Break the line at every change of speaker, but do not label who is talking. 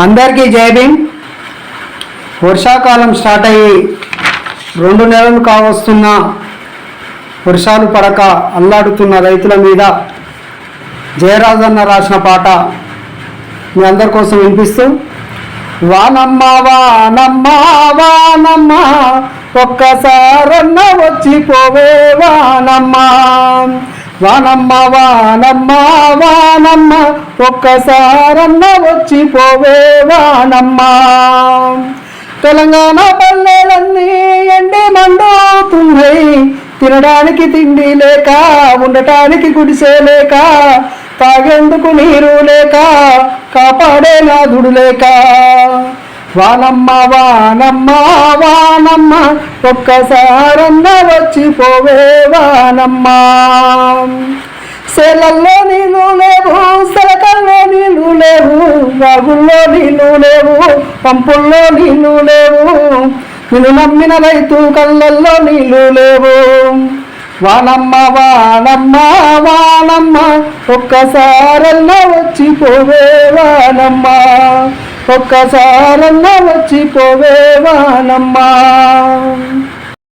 అందరికీ జై భీమ్. వర్షాకాలం స్టార్ట్ అయ్యి 2 నెలలు కావస్తున్న వర్షాలు పడక అల్లాడుతున్న రైతుల మీద జయరాజన్న రాసిన పాట మీ అందరి కోసం వినిపిస్తూ, వానమ్మ వానమ్మ వానమ్మ ఒక్కసారన్న వచ్చిపోవే వానమ్మ, వానమ్మ వానమ్మ వానమ్మ ఒక్కసారన్న వచ్చిపోవే వానమ్మ. తెలంగాణ పల్లెలన్నీ ఎండి మండుతున్నాయి, తినడానికి తిండి లేక, ఉండటానికి గుడిసే లేక, తాగేందుకు నీరు లేక, కాపాడే నాదుడు లేక. వానమ్మ వానమ్మ వానమ్మ ఒక్కసారన్న వచ్చిపోవే వానమ్మ. సేలల్లో నీళ్ళు లేవు, సెలకల్లో నీళ్ళు లేవు, వాగుల్లో నీళ్ళు లేవు, పంపుల్లో నీళ్ళు లేవు, నిన్ను నమ్మిన రైతు కళ్ళల్లో నీళ్ళు లేవు. వానమ్మ వానమ్మ వానమ్మ ఒక్కసారన్న వచ్చిపోవే వానమ్మ, ఒక్కసారన్న వచ్చిపోవే వానమ్మ.